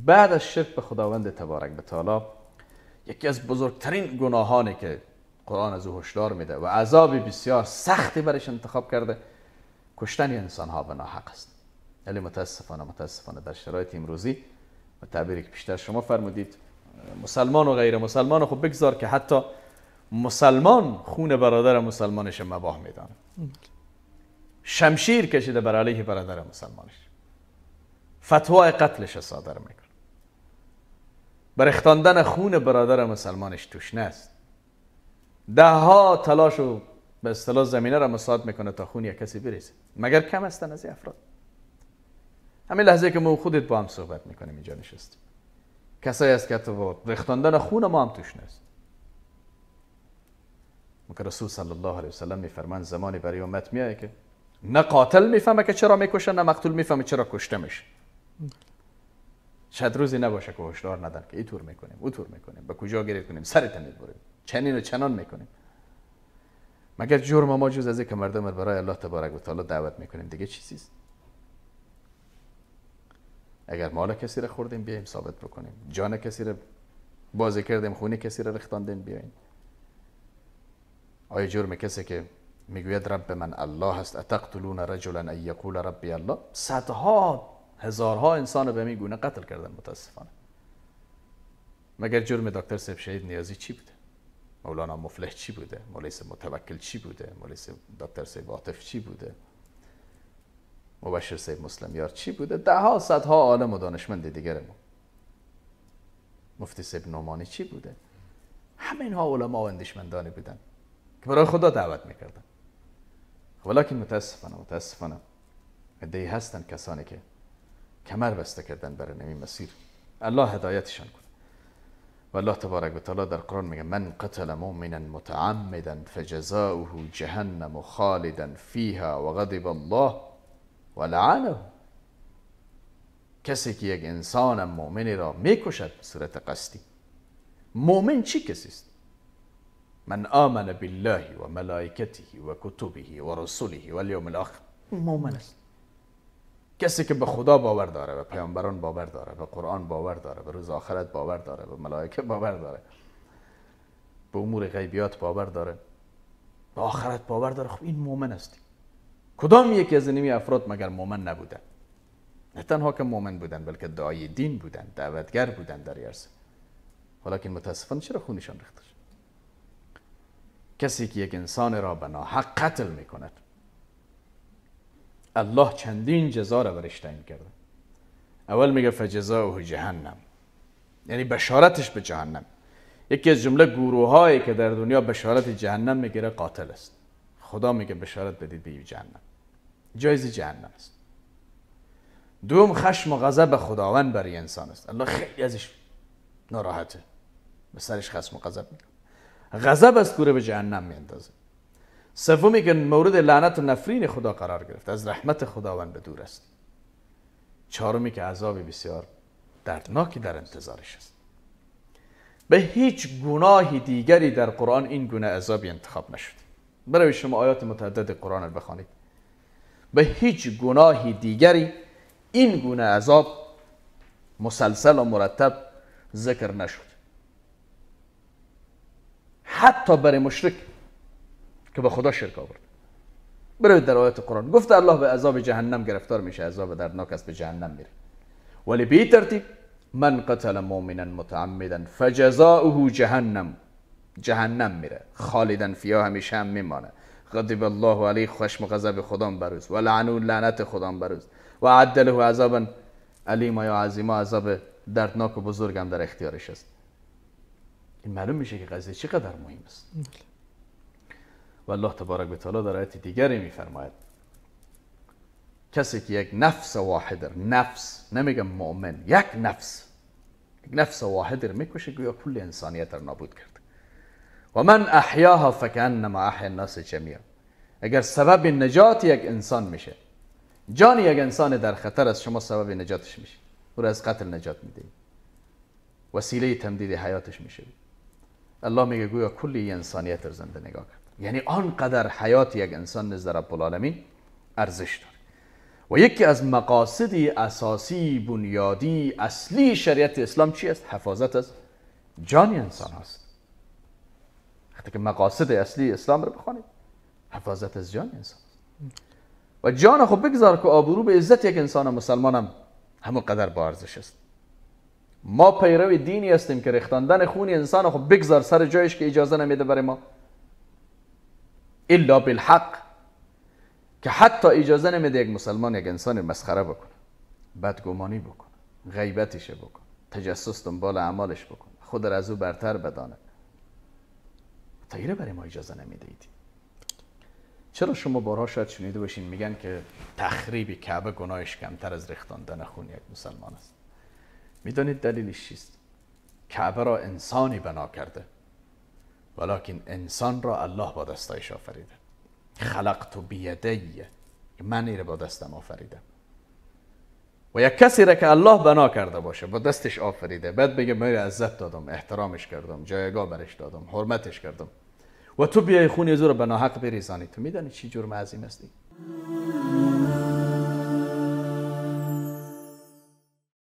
بعد از شرک به خداوند تبارک و تعالی یکی از بزرگترین گناهانی که قرآن از او هشدار میده و عذابی بسیار سختی برش انتخاب کرده کشتن انسان ها به ناحق است. ولی متاسفانه در شرایط امروزی و تعبیری که بیشتر شما فرمودید مسلمان و غیر مسلمان، خب بگذار که حتی مسلمان خون برادر مسلمانش مباح میدانه، شمشیر کشیده بر علیه برادر مسلمانش، فتوای قتلش صادر میکنه، بر اختاندن خون برادر مسلمانش توش است، ده ها تلاش و به اصطلاح زمینه را مساعد میکنه تا خون یک کسی بریزه. مگر کم هستن از این افراد؟ همین لحظه که ما خودت با هم صحبت میکنیم اینجا نشستیم، کسایی است که تو ریختاندن خون ما هم توش نیست. مگر رسول صلی الله علیه وسلم میفرمان زمانی برای امت میاد که نه قاتل میفهمه که چرا میکشه، نه مقتول میفهمه چرا کشته میشه. شاید روزی نباشه که هشدار ندن که اینطور میکنیم اونطور میکنیم، به کجا گریت کنیم، سرت میبریم، چنین و چنان میکنیم. مگر جرم ما جز از اینکه مردم برای الله تبارک و تعالی دعوت میکنیم دیگه چیزی است؟ اگر مال کسی را خوردیم بیایم ثابت بکنیم، جان کسی را بازی کردیم، خون کسی را ریختاندیم بیایم. آیا جرم کسی که میگوید رب من الله است اتقتلون رجلا ان یقول ربی الله، صدها هزارها انسان به این گونه قتل کردن متاسفانه. مگر جرم دکتر صاحب شهید نیازی چی بوده؟ مولانا مفلح چی بوده؟ مولوی متوکل چی بوده؟ مولوی دکتر صاحب عاطف چی بوده؟ مبشر صاحب مسلم یار چی بوده؟ ده ها صدها عالم و دانشمند دیگر ما. مفتی صاحب نعمانی چی بوده؟ همین ها علما و اندیشمندانی بودن که برای خدا دعوت میکردن. ولیکن متاسفانه عده‌ای هستن کسانی که کمر بسته کردن برای نمی مسیر. الله هدایتشان کنه. و الله تبارک و تعالی در قرآن میگه من قتل مؤمنا متعمدا فجزاؤه جهنم خالدا فیها و غضب الله و لعنه. کسی که یک انسان مؤمنی را میکشد به صورت قصدی. مؤمن چی کسی است؟ من آمن بالله و ملائکته و کتبه و رسله و الیوم الاخر، مؤمن است. کسی که به خدا باور داره، به پیامبران باور داره، به قرآن باور داره، به روز آخرت باور داره، به ملائکه باور داره، به امور غیبیات باور داره، به آخرت باور داره، خب این مؤمن است. کدام یکی از این افراد مگر مؤمن نبودن؟ نه تنها که مؤمن بودن بلکه داعی دین بودن، دعوتگر بودن در عرصه. ولیکن متاسفانه چرا خونشان ریخته شد؟ کسی که یک انسان را به ناحق قتل میکند الله چندین جزا را برش تعیین کرده. اول میگه فجزاؤه جهنم، یعنی بشارتش به جهنم. یکی از جمله گروه هایی که در دنیا بشارت جهنم میگیره قاتل است. خدا میگه بشارت بدید به جهنم، جایز جهنم است. دوم خشم و غضب خداوند برای انسان است. الله خیلی ازش ناراحته، به سرش خشم و غضب میکنه، غضب از کوره به جهنم میاندازه. سومی که مورد لعنت و نفرین خدا قرار گرفت، از رحمت خداوند به دور است. چهارمی که عذاب بسیار دردناکی در انتظارش است. به هیچ گناهی دیگری در قرآن این گونه عذابی انتخاب نشد. برای شما آیات متعدد قرآن رو بخوانید، به هیچ گناهی دیگری این گونه عذاب مسلسل و مرتب ذکر نشد. حتی برای مشرک که به خدا شرک آورد. برای در آیات قرآن گفته الله به عذاب جهنم گرفتار میشه، عذاب دردناک است، به جهنم میره. ولی به این ترتیب من قتل مؤمنا متعمدا فجزاؤه جهنم میره، خالدا فیها، همیشه هم میمانه. غضب الله علیه، خشم و غضب خدا بروز، و لعنه، لعنت خدا بروز، و اعد له عذابا الیما، یا عظیما، عذاب دردناک و بزرگ هم در اختیارش است. این معلوم میشه که قضیه چقدر مهم است. و الله تبارک و تعالی در آیت دیگری میفرماید کسی که یک نفس واحد، نفس نمیگم مؤمن، یک نفس واحد رو میکشه گویا کل انسانیت رو نابود کرد. و من احیاها فکأنما احیا الناس جمیعا. اگر سبب نجات یک انسان میشه، جان یک انسان در خطر است، شما سبب نجاتش میشه، او را از قتل نجات میدهید، وسیله تمدید حیاتش میشه. الله میگه گویا کلی انسانیت رو زنده نگاه کرد. یعنی آنقدر حیات یک انسان نزد رب العالمین ارزش داره. و یکی از مقاصد اساسی بنیادی اصلی شریعت اسلام چی است؟ حفاظت از جان انسان است. وقتی که مقاصد اصلی اسلام رو بخوانید، حفاظت از جان انسان است. و جان خب بگذار که آبرو به عزت یک انسان مسلمان هم همون قدر با ارزش است. ما پیرو دینی هستیم که ریختاندن خون انسان خب بگذار سر جایش که اجازه نمیده برای ما، الا بالحق، که حتی اجازه نمیده یک مسلمان یک انسان مسخره بکنه، بدگمانی بکنه، غیبتش بکنه، تجسس دنبال اعمالش بکنه، خود را از او برتر بدانه. تغییر برای ما اجازه نمیدید. چرا شما بارها شاید شنیده باشین میگن که تخریب کعبه گناهش کمتر از ریختاندن خون یک مسلمان است؟ میدانید دلیلش چیست؟ کعبه را انسانی بنا کرده، ولکن انسان را الله با دستایش آفریده. خلقت بیدی، من این را با دستم آفریدم. و یک کسی را که الله بنا کرده باشه، با دستش آفریده، بعد بگه من عزت دادم، احترامش کردم، جایگاه برش دادم، حرمتش کردم، و تو بیای خون یزو رو به ناحق بریزانی، تو میدانی چی جرم عظیم هستی؟